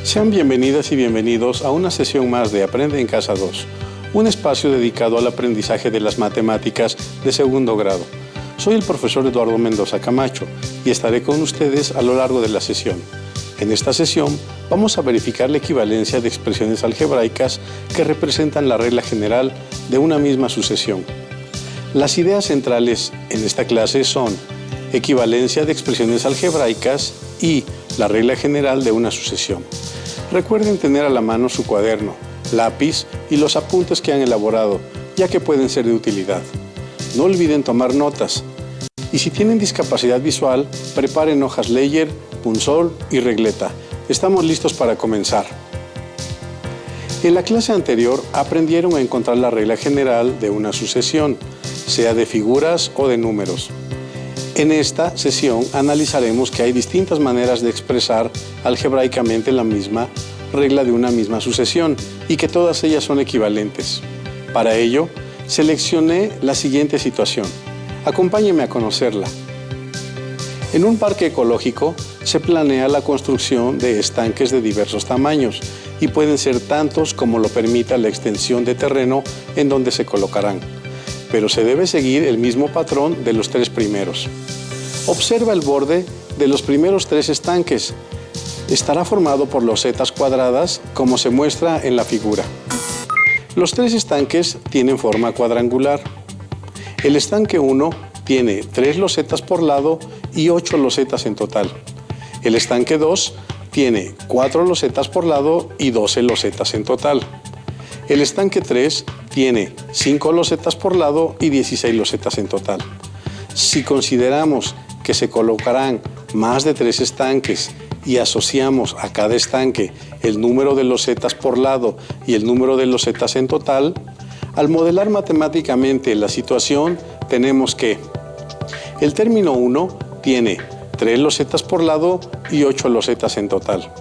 Sean bienvenidas y bienvenidos a una sesión más de Aprende en Casa 2, un espacio dedicado al aprendizaje de las matemáticas de segundo grado. Soy el profesor Eduardo Mendoza Camacho y estaré con ustedes a lo largo de la sesión. En esta sesión vamos a verificar la equivalencia de expresiones algebraicas que representan la regla general de una misma sucesión. Las ideas centrales en esta clase son equivalencia de expresiones algebraicas y la regla general de una sucesión. Recuerden tener a la mano su cuaderno, lápiz y los apuntes que han elaborado, ya que pueden ser de utilidad. No olviden tomar notas. Y si tienen discapacidad visual, preparen hojas Leyer, punzol y regleta. Estamos listos para comenzar. En la clase anterior aprendieron a encontrar la regla general de una sucesión, sea de figuras o de números. En esta sesión analizaremos que hay distintas maneras de expresar algebraicamente la misma regla de una misma sucesión y que todas ellas son equivalentes. Para ello, seleccioné la siguiente situación. Acompáñenme a conocerla. En un parque ecológico se planea la construcción de estanques de diversos tamaños y pueden ser tantos como lo permita la extensión de terreno en donde se colocarán, pero se debe seguir el mismo patrón de los tres primeros. Observa el borde de los primeros tres estanques. Estará formado por losetas cuadradas, como se muestra en la figura. Los tres estanques tienen forma cuadrangular. El estanque 1 tiene 3 losetas por lado y 8 losetas en total. El estanque 2 tiene 4 losetas por lado y 12 losetas en total. El estanque 3 tiene 5 losetas por lado y 16 losetas en total. Si consideramos que se colocarán más de 3 estanques y asociamos a cada estanque el número de losetas por lado y el número de losetas en total, al modelar matemáticamente la situación tenemos que el término 1 tiene 3 losetas por lado y 8 losetas en total.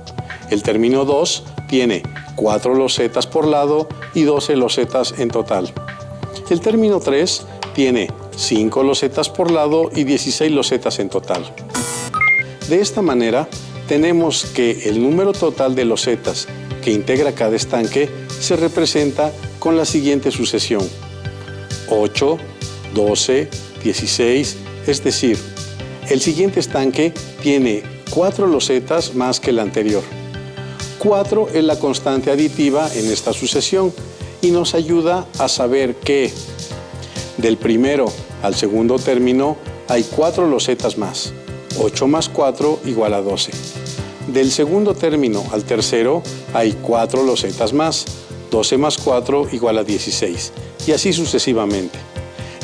El término 2 tiene 4 losetas por lado y 12 losetas en total. El término 3 tiene 5 losetas por lado y 16 losetas en total. De esta manera, tenemos que el número total de losetas que integra cada estanque se representa con la siguiente sucesión: 8, 12, 16, es decir, el siguiente estanque tiene 4 losetas más que el anterior. 4 es la constante aditiva en esta sucesión y nos ayuda a saber que del primero al segundo término hay 4 losetas más. 8 más 4 igual a 12. Del segundo término al tercero hay 4 losetas más. 12 más 4 igual a 16. Y así sucesivamente.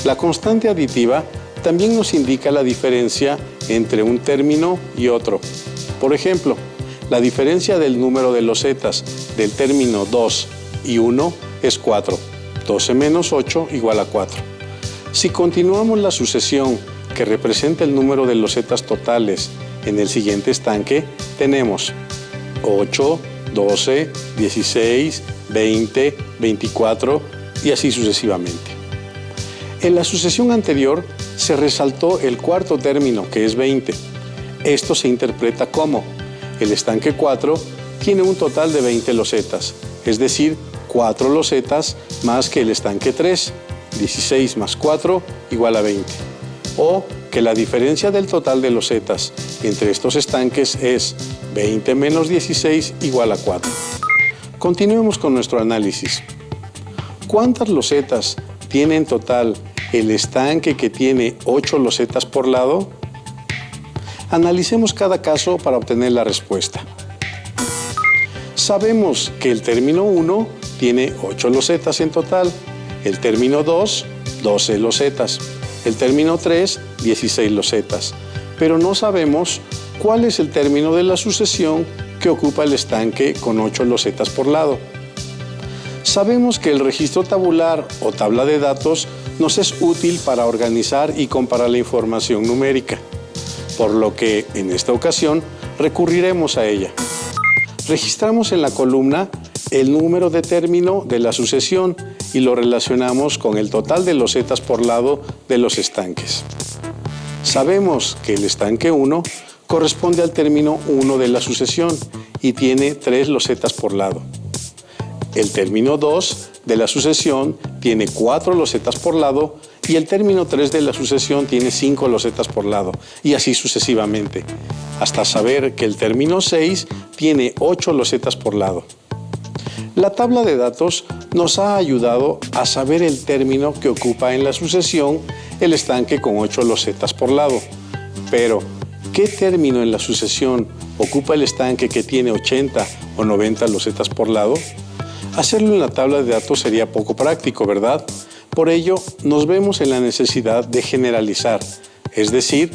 La constante aditiva también nos indica la diferencia entre un término y otro. Por ejemplo, la diferencia del número de losetas del término 2 y 1 es 4. 12 menos 8 igual a 4. Si continuamos la sucesión que representa el número de losetas totales en el siguiente estanque, tenemos 8, 12, 16, 20, 24 y así sucesivamente. En la sucesión anterior se resaltó el cuarto término, que es 20. Esto se interpreta como el estanque 4 tiene un total de 20 losetas, es decir, 4 losetas más que el estanque 3. 16 más 4 igual a 20. O que la diferencia del total de losetas entre estos estanques es 20 menos 16 igual a 4. Continuemos con nuestro análisis. ¿Cuántas losetas tiene en total el estanque que tiene 8 losetas por lado? Analicemos cada caso para obtener la respuesta. Sabemos que el término 1 tiene 8 losetas en total. El término 2, 12 losetas. El término 3, 16 losetas. Pero no sabemos cuál es el término de la sucesión que ocupa el estanque con 8 losetas por lado. Sabemos que el registro tabular o tabla de datos nos es útil para organizar y comparar la información numérica, por lo que en esta ocasión recurriremos a ella. Registramos en la columna el número de término de la sucesión y lo relacionamos con el total de losetas por lado de los estanques. Sabemos que el estanque 1 corresponde al término 1 de la sucesión y tiene 3 losetas por lado. El término 2 de la sucesión tiene 4 losetas por lado y el término 3 de la sucesión tiene 5 losetas por lado, y así sucesivamente, hasta saber que el término 6 tiene 8 losetas por lado. La tabla de datos nos ha ayudado a saber el término que ocupa en la sucesión el estanque con 8 losetas por lado. Pero, ¿qué término en la sucesión ocupa el estanque que tiene 80 o 90 losetas por lado? Hacerlo en la tabla de datos sería poco práctico, ¿verdad? Por ello, nos vemos en la necesidad de generalizar, es decir,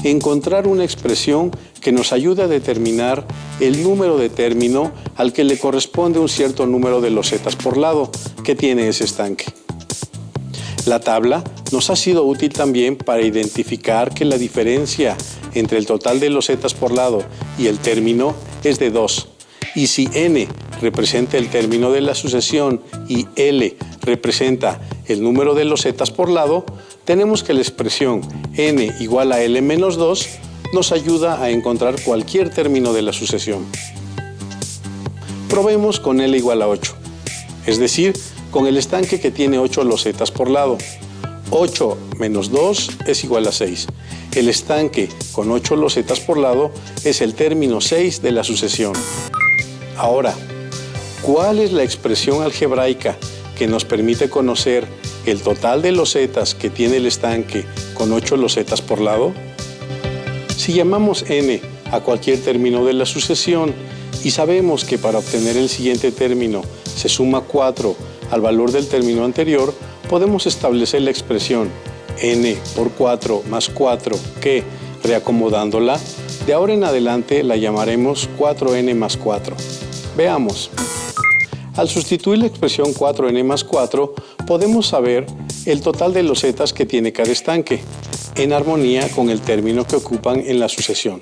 encontrar una expresión que nos ayude a determinar el número de término al que le corresponde un cierto número de losetas por lado que tiene ese estanque. La tabla nos ha sido útil también para identificar que la diferencia entre el total de losetas por lado y el término es de 2. Y si n representa el término de la sucesión y L representa el número de losetas por lado, tenemos que la expresión n igual a L menos 2 nos ayuda a encontrar cualquier término de la sucesión. Probemos con L igual a 8, es decir, con el estanque que tiene 8 losetas por lado. 8 menos 2 es igual a 6. El estanque con 8 losetas por lado es el término 6 de la sucesión. Ahora, ¿cuál es la expresión algebraica que nos permite conocer el total de losetas que tiene el estanque con 8 losetas por lado? Si llamamos n a cualquier término de la sucesión y sabemos que para obtener el siguiente término se suma 4 al valor del término anterior, podemos establecer la expresión n por 4 más 4 que, reacomodándola, de ahora en adelante la llamaremos 4n más 4. Veamos. Al sustituir la expresión 4n más 4, podemos saber el total de losetas que tiene cada estanque, en armonía con el término que ocupan en la sucesión.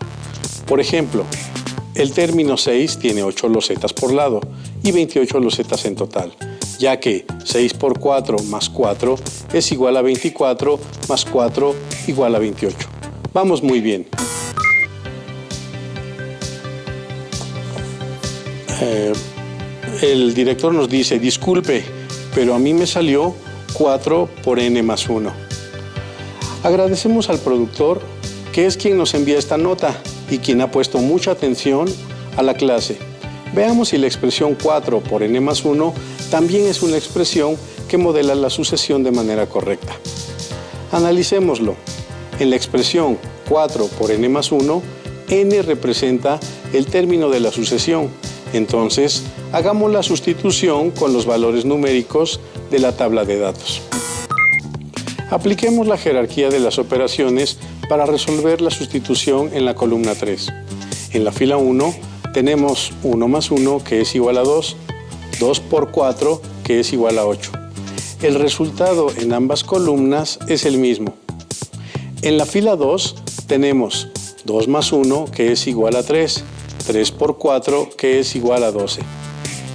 Por ejemplo, el término 6 tiene 8 losetas por lado y 28 losetas en total, ya que 6 por 4 más 4 es igual a 24 más 4 igual a 28. Vamos muy bien. El director nos dice, disculpe, pero a mí me salió 4 por n más 1. Agradecemos al productor, que es quien nos envía esta nota y quien ha puesto mucha atención a la clase. Veamos si la expresión 4 por n más 1 también es una expresión que modela la sucesión de manera correcta. Analicémoslo. En la expresión 4 por n más 1, n representa el término de la sucesión. Entonces, hagamos la sustitución con los valores numéricos de la tabla de datos. Apliquemos la jerarquía de las operaciones para resolver la sustitución en la columna 3. En la fila 1 tenemos 1 más 1 que es igual a 2, 2 por 4 que es igual a 8. El resultado en ambas columnas es el mismo. En la fila 2 tenemos 2 más 1 que es igual a 3, 3 por 4 que es igual a 12.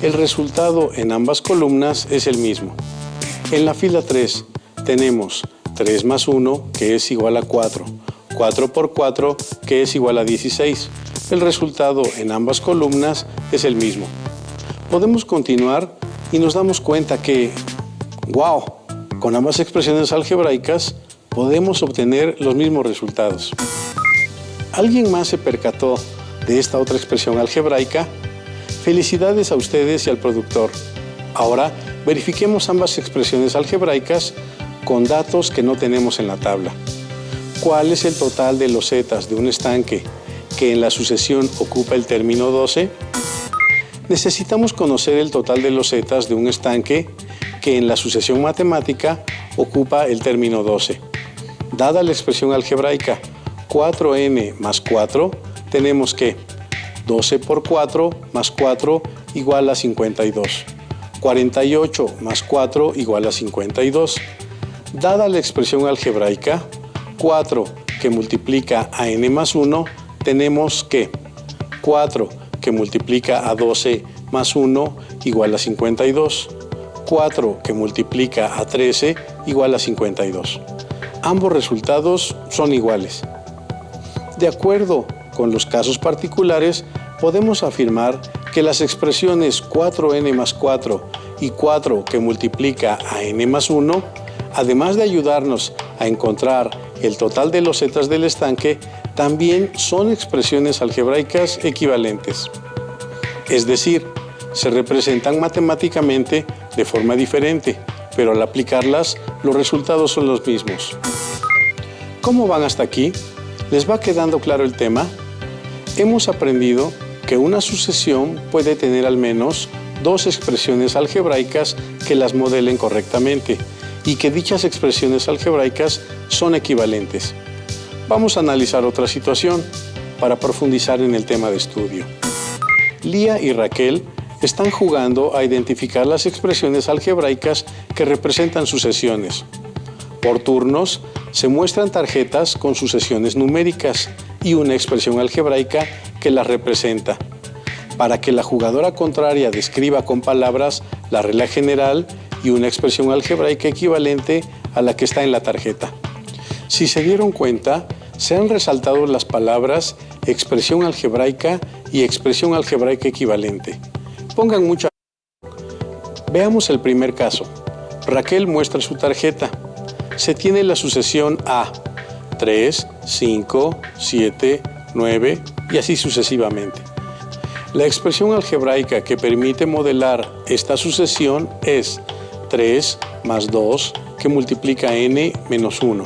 El resultado en ambas columnas es el mismo. En la fila 3 tenemos 3 más 1 que es igual a 4, 4 por 4 que es igual a 16. El resultado en ambas columnas es el mismo. Podemos continuar y nos damos cuenta que, ¡wow!, con ambas expresiones algebraicas podemos obtener los mismos resultados. ¿Alguien más se percató de esta otra expresión algebraica? Felicidades a ustedes y al productor. Ahora verifiquemos ambas expresiones algebraicas con datos que no tenemos en la tabla. ¿Cuál es el total de losetas de un estanque que en la sucesión ocupa el término 12? Necesitamos conocer el total de losetas de un estanque que en la sucesión matemática ocupa el término 12. Dada la expresión algebraica 4n más 4, tenemos que 12 por 4 más 4 igual a 52. 48 más 4 igual a 52. Dada la expresión algebraica 4 que multiplica a n más 1, tenemos que 4 que multiplica a 12 más 1 igual a 52. 4 que multiplica a 13 igual a 52. Ambos resultados son iguales. De acuerdo con los casos particulares, podemos afirmar que las expresiones 4n más 4 y 4 que multiplica a n más 1, además de ayudarnos a encontrar el total de los zetas del estanque, también son expresiones algebraicas equivalentes. Es decir, se representan matemáticamente de forma diferente, pero al aplicarlas, los resultados son los mismos. ¿Cómo van hasta aquí? ¿Les va quedando claro el tema? Hemos aprendido que una sucesión puede tener al menos dos expresiones algebraicas que las modelen correctamente y que dichas expresiones algebraicas son equivalentes. Vamos a analizar otra situación para profundizar en el tema de estudio. Lía y Raquel están jugando a identificar las expresiones algebraicas que representan sucesiones. Por turnos, se muestran tarjetas con sucesiones numéricas y una expresión algebraica que las representa. Para que la jugadora contraria describa con palabras la regla general y una expresión algebraica equivalente a la que está en la tarjeta. Si se dieron cuenta, se han resaltado las palabras expresión algebraica y expresión algebraica equivalente. Pongan mucha atención. Veamos el primer caso. Raquel muestra su tarjeta. Se tiene la sucesión A, 3, 5, 7, 9 y así sucesivamente. La expresión algebraica que permite modelar esta sucesión es 3 más 2 que multiplica n menos 1.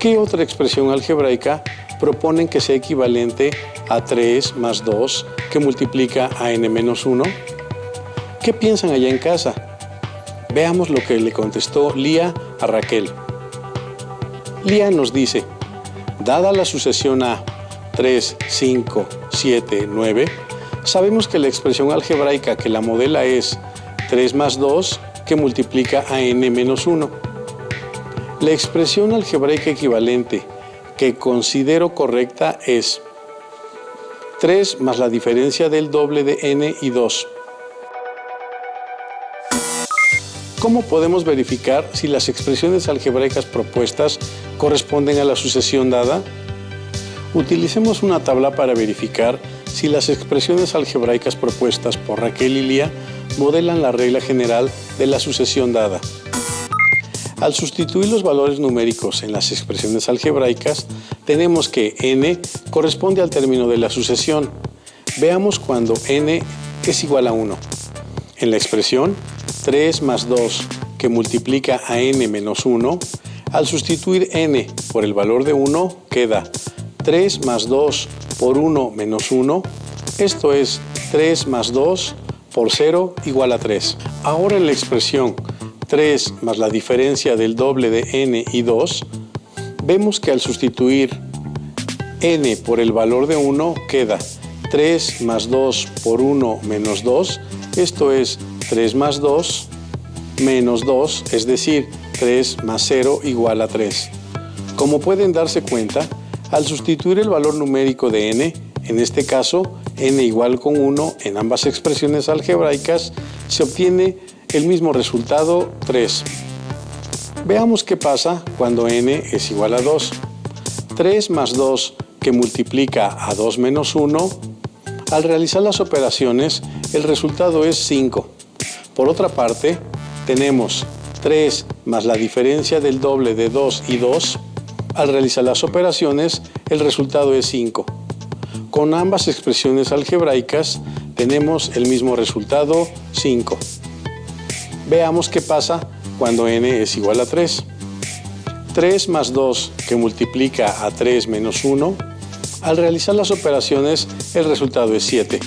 ¿Qué otra expresión algebraica proponen que sea equivalente a 3 más 2 que multiplica a n menos 1? ¿Qué piensan allá en casa? Veamos lo que le contestó Lía a Raquel. Lía nos dice, dada la sucesión A, 3, 5, 7, 9, sabemos que la expresión algebraica que la modela es 3 más 2 que multiplica a n menos 1. La expresión algebraica equivalente que considero correcta es 3 más la diferencia del doble de n y 2. ¿Cómo podemos verificar si las expresiones algebraicas propuestas corresponden a la sucesión dada? Utilicemos una tabla para verificar si las expresiones algebraicas propuestas por Raquel y Lía modelan la regla general de la sucesión dada. Al sustituir los valores numéricos en las expresiones algebraicas, tenemos que n corresponde al término de la sucesión. Veamos cuando n es igual a 1. En la expresión 3 más 2 que multiplica a n menos 1, al sustituir n por el valor de 1 queda 3 más 2 por 1 menos 1, esto es 3 más 2 por 0 igual a 3. Ahora en la expresión 3 más la diferencia del doble de n y 2, vemos que al sustituir n por el valor de 1 queda 3 más 2 por 1 menos 2, esto es 3 más 2 menos 2, es decir, 3 más 0 igual a 3. Como pueden darse cuenta, al sustituir el valor numérico de n, en este caso n igual con 1 en ambas expresiones algebraicas, se obtiene el mismo resultado, 3. Veamos qué pasa cuando n es igual a 2. 3 más 2 que multiplica a 2 menos 1, al realizar las operaciones, el resultado es 5. Por otra parte, tenemos 3 más la diferencia del doble de 2 y 2. Al realizar las operaciones, el resultado es 5. Con ambas expresiones algebraicas, tenemos el mismo resultado, 5. Veamos qué pasa cuando n es igual a 3. 3 más 2 que multiplica a 3 menos 1. Al realizar las operaciones, el resultado es 7.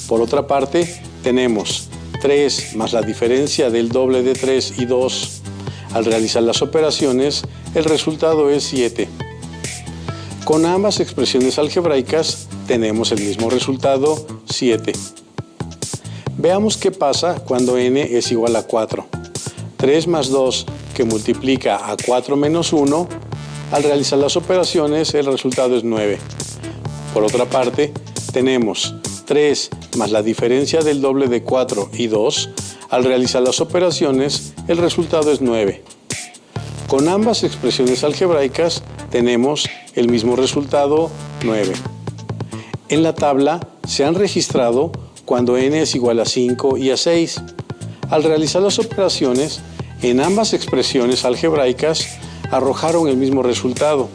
Por otra parte, tenemos 3 más la diferencia del doble de 3 y 2. Al realizar las operaciones, el resultado es 7. Con ambas expresiones algebraicas, tenemos el mismo resultado, 7. Veamos qué pasa cuando n es igual a 4. 3 más 2 que multiplica a 4 menos 1. Al realizar las operaciones, el resultado es 9. Por otra parte, tenemos 3 más la diferencia del doble de 4 y 2. Al realizar las operaciones, el resultado es 9. Con ambas expresiones algebraicas, tenemos el mismo resultado 9. En la tabla se han registrado cuando n es igual a 5 y a 6. Al realizar las operaciones, en ambas expresiones algebraicas arrojaron el mismo resultado.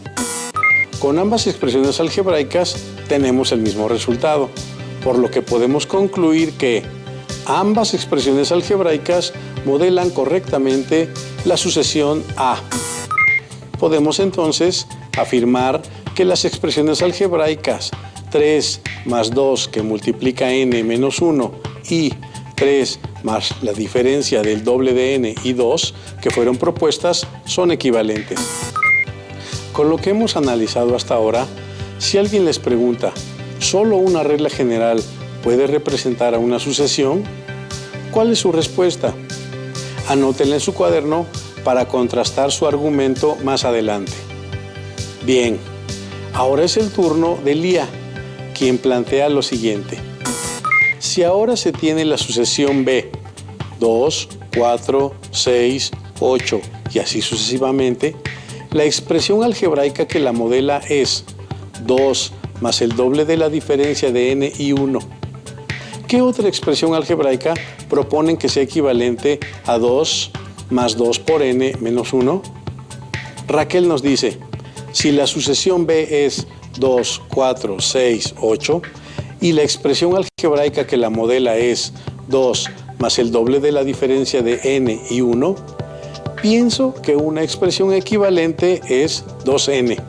Con ambas expresiones algebraicas tenemos el mismo resultado, por lo que podemos concluir que ambas expresiones algebraicas modelan correctamente la sucesión A. Podemos entonces afirmar que las expresiones algebraicas 3 más 2 que multiplica n menos 1 y 3 más la diferencia del doble de n y 2 que fueron propuestas son equivalentes. Con lo que hemos analizado hasta ahora, si alguien les pregunta, ¿solo una regla general puede representar a una sucesión? ¿Cuál es su respuesta? Anótenla en su cuaderno para contrastar su argumento más adelante. Bien, ahora es el turno de Lía, quien plantea lo siguiente. Si ahora se tiene la sucesión B, 2, 4, 6, 8 y así sucesivamente, la expresión algebraica que la modela es 2 más el doble de la diferencia de n y 1. ¿Qué otra expresión algebraica proponen que sea equivalente a 2 más 2 por n menos 1? Raquel nos dice, si la sucesión B es 2, 4, 6, 8 y la expresión algebraica que la modela es 2 más el doble de la diferencia de n y 1, pienso que una expresión equivalente es 2n.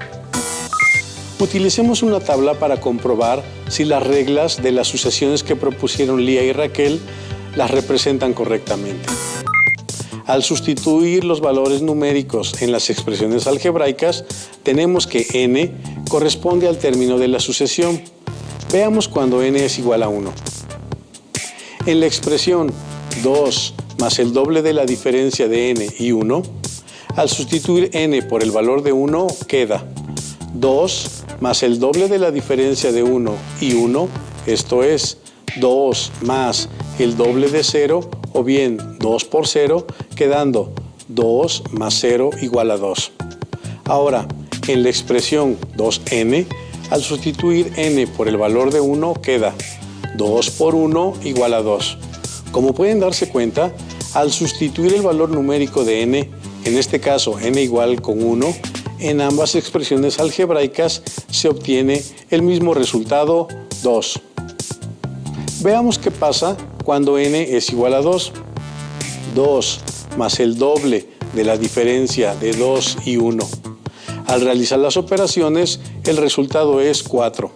Utilicemos una tabla para comprobar si las reglas de las sucesiones que propusieron Lía y Raquel las representan correctamente. Al sustituir los valores numéricos en las expresiones algebraicas, tenemos que n corresponde al término de la sucesión. Veamos cuando n es igual a 1. En la expresión 2 más el doble de la diferencia de n y 1, al sustituir n por el valor de 1 queda 2 más el doble de la diferencia de 1 y 1, esto es 2 más el doble de 0 o bien 2 por 0, quedando 2 más 0 igual a 2. Ahora, en la expresión 2n, al sustituir n por el valor de 1 queda 2 por 1 igual a 2. Como pueden darse cuenta, al sustituir el valor numérico de n, en este caso n igual con 1, en ambas expresiones algebraicas se obtiene el mismo resultado 2. Veamos qué pasa cuando n es igual a 2. 2 más el doble de la diferencia de 2 y 1. Al realizar las operaciones, el resultado es 4.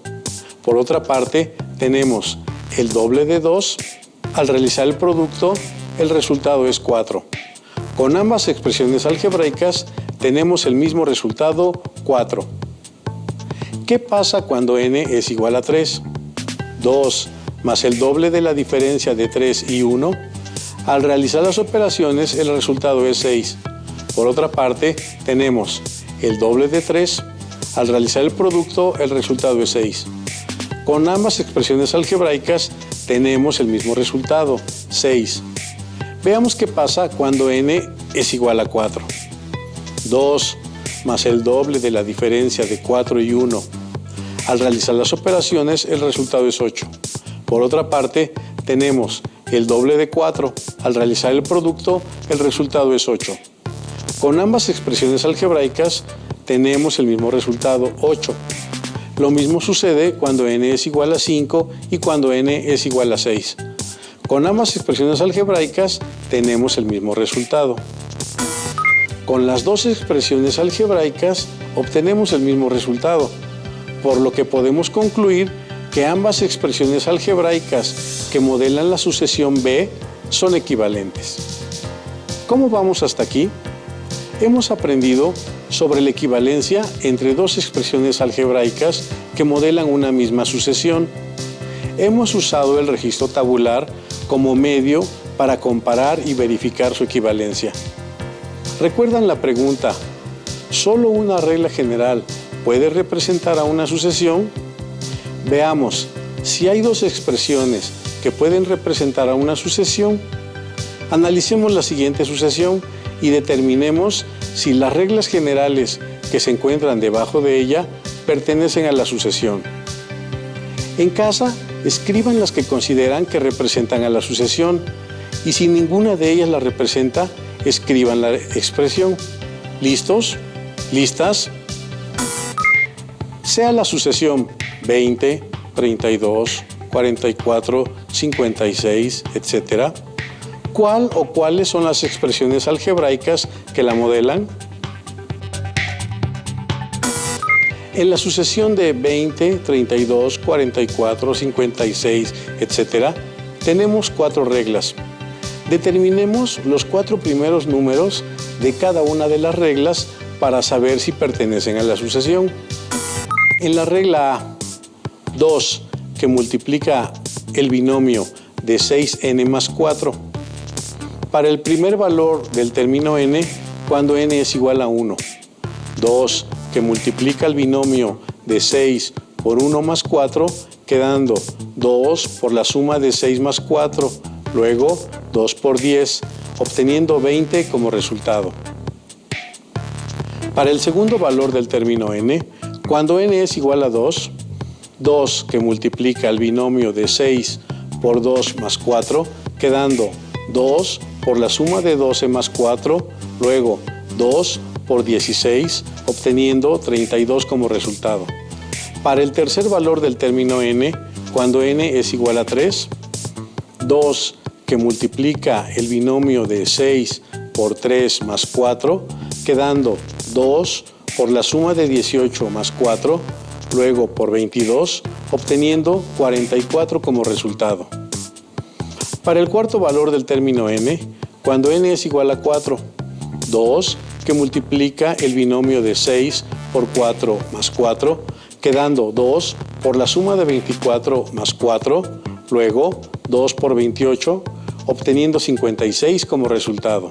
Por otra parte, tenemos el doble de 2. Al realizar el producto, el resultado es 4. Con ambas expresiones algebraicas, tenemos el mismo resultado 4. ¿Qué pasa cuando n es igual a 3? 2 más el doble de la diferencia de 3 y 1. Al realizar las operaciones, el resultado es 6. Por otra parte, tenemos el doble de 3. Al realizar el producto, el resultado es 6. Con ambas expresiones algebraicas, tenemos el mismo resultado, 6. Veamos qué pasa cuando n es igual a 4. 2 más el doble de la diferencia de 4 y 1. Al realizar las operaciones, el resultado es 8. Por otra parte, tenemos el doble de 4. Al realizar el producto, el resultado es 8. Con ambas expresiones algebraicas, tenemos el mismo resultado, 8. Lo mismo sucede cuando n es igual a 5 y cuando n es igual a 6. Con ambas expresiones algebraicas, tenemos el mismo resultado. Con las dos expresiones algebraicas obtenemos el mismo resultado, por lo que podemos concluir que ambas expresiones algebraicas que modelan la sucesión B son equivalentes. ¿Cómo vamos hasta aquí? Hemos aprendido sobre la equivalencia entre dos expresiones algebraicas que modelan una misma sucesión. Hemos usado el registro tabular como medio para comparar y verificar su equivalencia. ¿Recuerdan la pregunta, ¿solo una regla general puede representar a una sucesión? Veamos, si hay dos expresiones que pueden representar a una sucesión, analicemos la siguiente sucesión y determinemos si las reglas generales que se encuentran debajo de ella pertenecen a la sucesión. En casa, escriban las que consideran que representan a la sucesión y si ninguna de ellas la representa, escriban la expresión. ¿Listos? ¿Listas? Sea la sucesión 20, 32, 44, 56, etc. ¿Cuál o cuáles son las expresiones algebraicas que la modelan? En la sucesión de 20, 32, 44, 56, etc., tenemos 4 reglas. Determinemos los 4 primeros números de cada una de las reglas para saber si pertenecen a la sucesión. En la regla A, 2, que multiplica el binomio de 6n más 4. Para el primer valor del término n, cuando n es igual a 1. 2, que multiplica el binomio de 6 por 1 más 4, quedando 2 por la suma de 6 más 4, luego 2 por 10, obteniendo 20 como resultado. Para el segundo valor del término n, cuando n es igual a 2, 2 que multiplica el binomio de 6 por 2 más 4, quedando 2 por la suma de 12 más 4, luego 2 por 16, obteniendo 32 como resultado. Para el tercer valor del término n, cuando n es igual a 3, 2 que multiplica el binomio de 6 por 3 más 4, quedando 2 por la suma de 18 más 4, luego por 22, obteniendo 44 como resultado. Para el cuarto valor del término n, cuando n es igual a 4, 2 que multiplica el binomio de 6 por 4 más 4, quedando 2 por la suma de 24 más 4, luego 2 por 28, obteniendo 56 como resultado.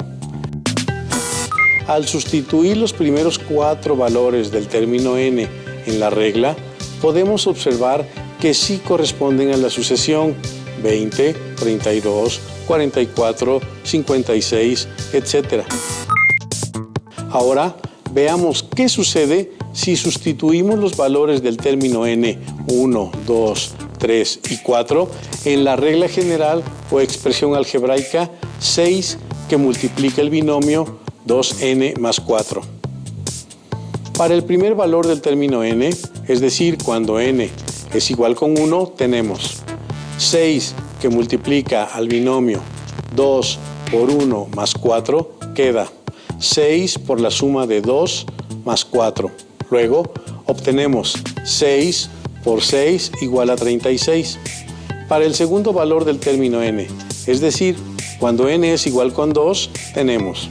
Al sustituir los primeros 4 valores del término n en la regla, podemos observar que sí corresponden a la sucesión 20, 32, 44, 56, etc. Ahora veamos qué sucede si sustituimos los valores del término n, 1, 2, 3 y 4 en la regla general o expresión algebraica 6 que multiplica el binomio 2n más 4. Para el primer valor del término n, es decir, cuando n es igual con 1, tenemos 6 que multiplica al binomio 2 por 1 más 4, queda 6 por la suma de 2 más 4. Luego obtenemos 6 por 6 igual a 36. Para el segundo valor del término n, es decir, cuando n es igual con 2, tenemos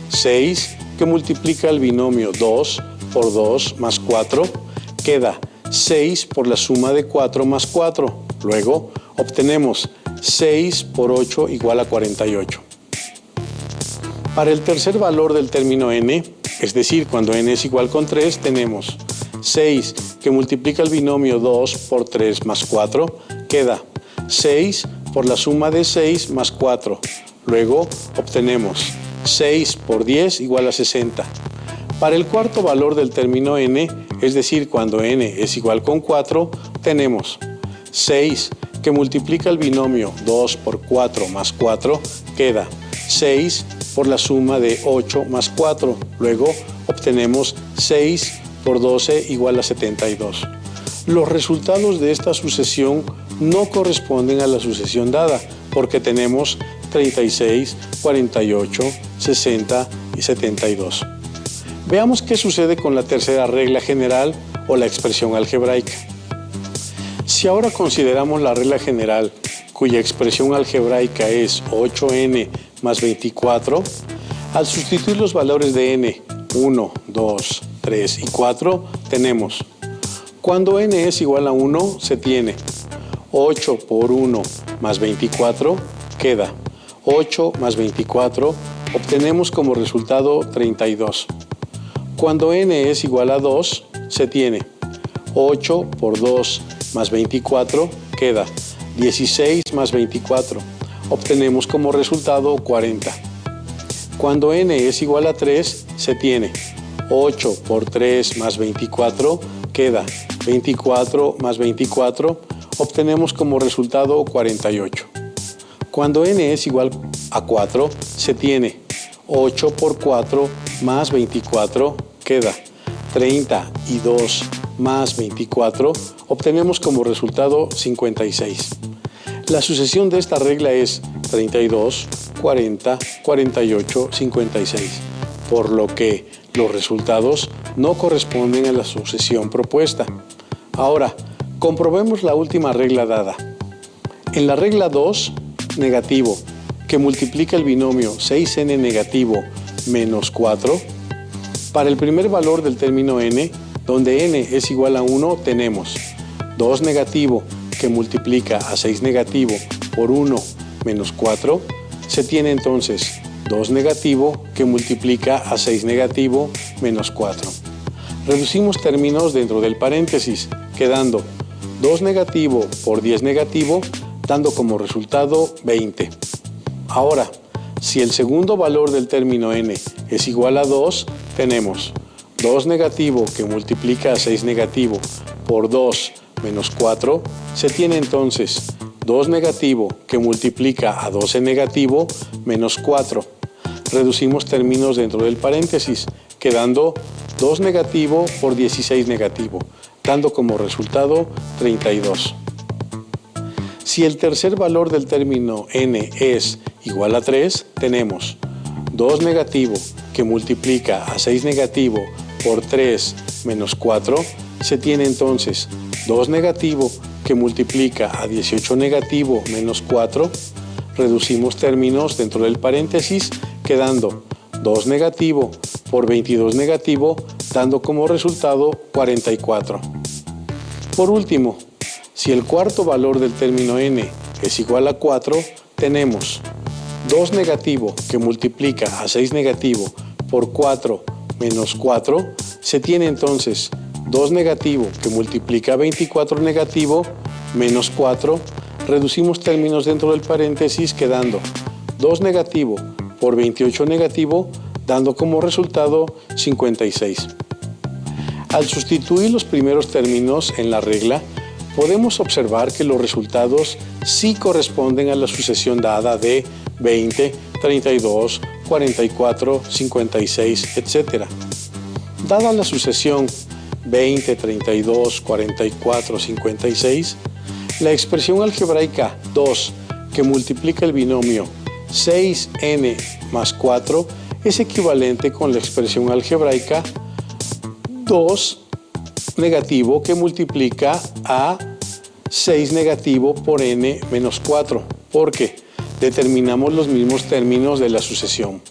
6 que multiplica el binomio 2 por 2 más 4, queda 6 por la suma de 4 más 4. Luego obtenemos 6 por 8 igual a 48. Para el tercer valor del término n, es decir, cuando n es igual con 3, tenemos 6 que multiplica el binomio 2 por 3 más 4, queda 6 por la suma de 6 más 4. Luego obtenemos 6 por 10 igual a 60. Para el cuarto valor del término n, es decir, cuando n es igual con 4, tenemos 6 que multiplica el binomio 2 por 4 más 4, queda 6 por la suma de 8 más 4. Luego obtenemos 6 por 12 igual a 72. Los resultados de esta sucesión no corresponden a la sucesión dada, porque tenemos 36, 48, 60 y 72. Veamos qué sucede con la tercera regla general o la expresión algebraica. Si ahora consideramos la regla general, cuya expresión algebraica es 8n más 24, al sustituir los valores de n, 1, 2, 3 y 4, tenemos, cuando n es igual a 1, se tiene 8 por 1 más 24, queda 8 más 24, obtenemos como resultado 32. Cuando n es igual a 2, se tiene 8 por 2 más 24, queda 16 más 24, obtenemos como resultado 40. Cuando n es igual a 3, se tiene 8 por 3 más 24, queda 24 más 24, obtenemos como resultado 48. Cuando n es igual a 4, se tiene 8 por 4 más 24, queda 32 más 24, obtenemos como resultado 56. La sucesión de esta regla es 32, 40, 48, 56, por lo que los resultados no corresponden a la sucesión propuesta. Ahora, comprobemos la última regla dada. En la regla 2, negativo, que multiplica el binomio 6n negativo menos 4, para el primer valor del término n, donde n es igual a 1, tenemos 2 negativo, que multiplica a 6 negativo por 1 menos 4, se tiene entonces 2 negativo, que multiplica a 6 negativo menos 4. Reducimos términos dentro del paréntesis, quedando 2 negativo por 10 negativo, dando como resultado 20. Ahora, si el segundo valor del término n es igual a 2, tenemos 2 negativo que multiplica a 6 negativo por 2 menos 4, se tiene entonces 2 negativo que multiplica a 12 negativo menos 4. Reducimos términos dentro del paréntesis, quedando 2 negativo por 16 negativo, dando como resultado 32. Si el tercer valor del término n es igual a 3, tenemos 2 negativo que multiplica a 6 negativo por 3 menos 4, se tiene entonces 2 negativo que multiplica a 18 negativo menos 4. Reducimos términos dentro del paréntesis, quedando 2 negativo por 22 negativo, dando como resultado 44. Por último, si el cuarto valor del término n es igual a 4, tenemos 2 negativo que multiplica a 6 negativo por 4 menos 4, se tiene entonces 2 negativo que multiplica a 24 negativo menos 4. Reducimos términos dentro del paréntesis, quedando 2 negativo por 28 negativo, dando como resultado 56. Al sustituir los primeros términos en la regla, podemos observar que los resultados sí corresponden a la sucesión dada de 20, 32, 44, 56, etc. Dada la sucesión 20, 32, 44, 56, la expresión algebraica 2, que multiplica el binomio 6n más 4, es equivalente con la expresión algebraica 2 negativo, que multiplica a 6 negativo por n menos 4, porque determinamos los mismos términos de la sucesión.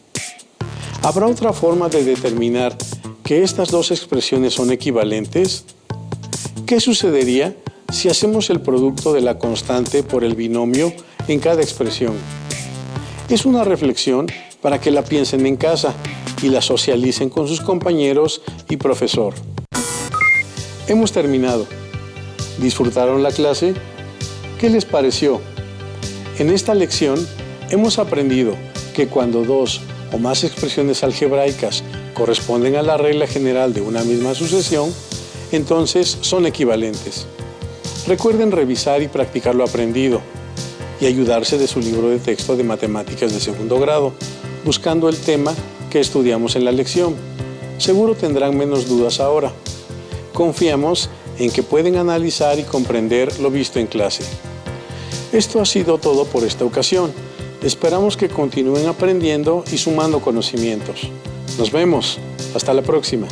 ¿Habrá otra forma de determinar que estas dos expresiones son equivalentes? ¿Qué sucedería si hacemos el producto de la constante por el binomio en cada expresión? Es una reflexión para que la piensen en casa y la socialicen con sus compañeros y profesor. Hemos terminado. ¿Disfrutaron la clase? ¿Qué les pareció? En esta lección hemos aprendido que cuando dos o más expresiones algebraicas corresponden a la regla general de una misma sucesión, entonces son equivalentes. Recuerden revisar y practicar lo aprendido y ayudarse de su libro de texto de matemáticas de segundo grado, buscando el tema que estudiamos en la lección. Seguro tendrán menos dudas ahora. Confiamos en que pueden analizar y comprender lo visto en clase. Esto ha sido todo por esta ocasión. Esperamos que continúen aprendiendo y sumando conocimientos. Nos vemos. Hasta la próxima.